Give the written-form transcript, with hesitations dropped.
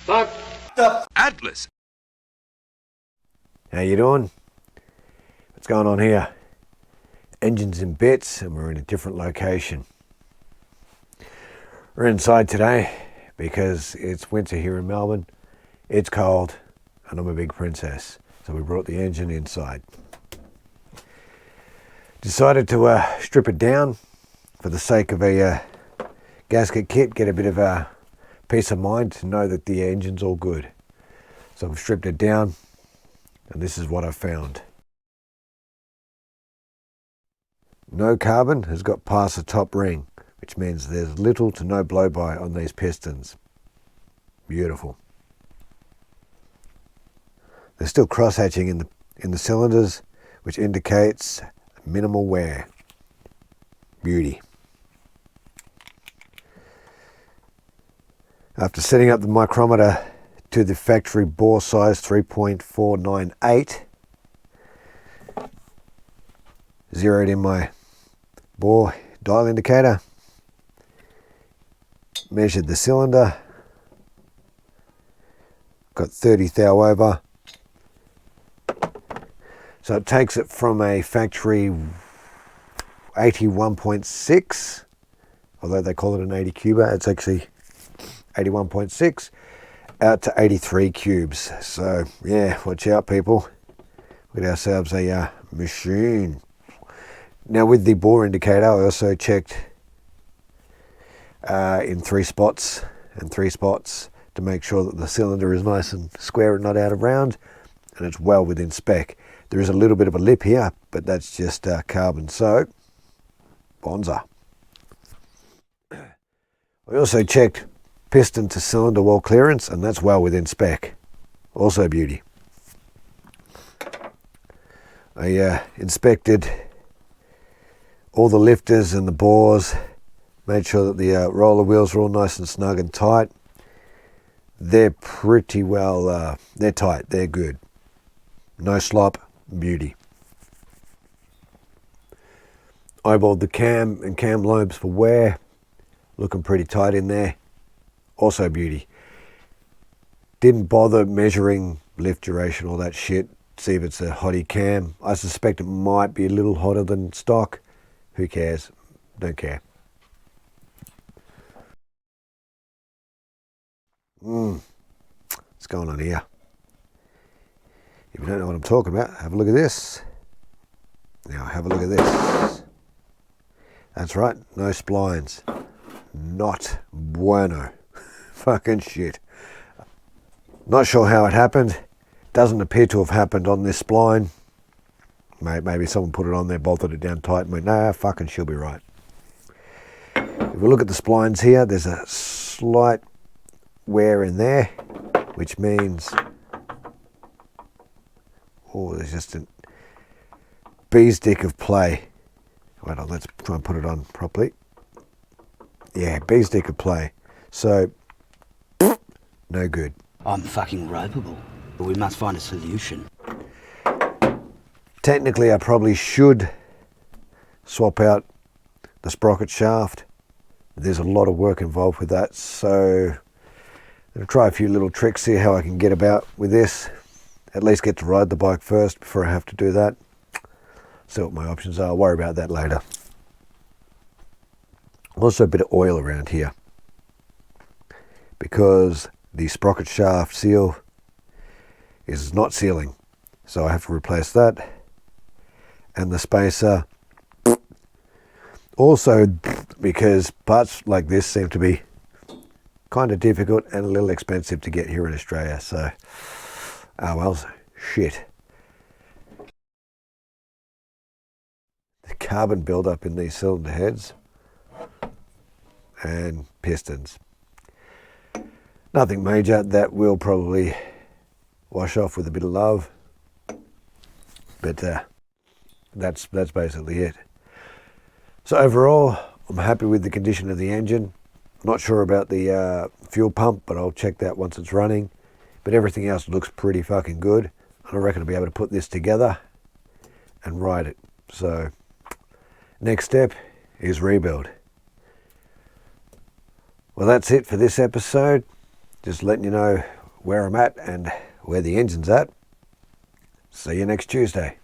Fuck the Atlas. How you doing? What's going on here? Engines in bits, and we're in a different location. We're inside today because it's winter here in Melbourne. It's cold and I'm a big princess, so we brought the engine inside. Decided to strip it down for the sake of a gasket kit, get a bit of a peace of mind to know that the engine's all good. So I've stripped it down and this is what I've found. No carbon has got past the top ring, which means there's little to no blow-by on these pistons. Beautiful. There's still cross-hatching in the cylinders, which indicates minimal wear. Beauty. After setting up the micrometer to the factory bore size 3.498, zeroed in my bore dial indicator, measured the cylinder, got 30 thou over, so it takes it from a factory 81.6, although they call it an 80 cuber, it's actually 81.6, out to 83 cubes. So yeah, watch out people, we got ourselves a machine. Now with the bore indicator, I also checked in three spots to make sure that the cylinder is nice and square and not out of round, and it's well within spec. There is a little bit of a lip here, but that's just carbon, so bonza. We also checked piston to cylinder wall clearance, and that's well within spec, also beauty. I inspected all the lifters and the bores, made sure that the roller wheels are all nice and snug and tight. They're pretty well, they're tight, they're good. No slop, beauty. Eyeballed the cam and cam lobes for wear, looking pretty tight in there, also beauty. Didn't bother measuring lift duration, all that shit, see if it's a hottie cam. I suspect it might be a little hotter than stock. Who cares? Don't care. What's going on here? If you don't know what I'm talking about, have a look at this. Now have a look at this. That's right, no splines. Not bueno. Fucking shit. Not sure how it happened. Doesn't appear to have happened on this spline. Maybe someone put it on there, bolted it down tight and went, nah, fucking she'll be right. If we look at the splines here, there's a slight wear in there, which means, there's just a bee's dick of play. Wait on, let's try and put it on properly. Yeah, bee's dick of play. So, no good. I'm fucking ropeable, but we must find a solution. Technically, I probably should swap out the sprocket shaft. There's a lot of work involved with that, so I'll try a few little tricks, see how I can get about with this. At least get to ride the bike first before I have to do that. See what my options are. I'll worry about that later. Also a bit of oil around here because the sprocket shaft seal is not sealing, so I have to replace that. And the spacer also, because parts like this seem to be kind of difficult and a little expensive to get here in Australia, so well, shit. The carbon buildup in these cylinder heads and pistons, nothing major. That will probably wash off with a bit of love, but that's basically it. So overall, I'm happy with the condition of the engine. Not sure about the fuel pump, but I'll check that once it's running. But everything else looks pretty fucking good. I reckon I'll be able to put this together and ride it. So next step is rebuild. Well, that's it for this episode. Just letting you know where I'm at and where the engine's at. See you next Tuesday.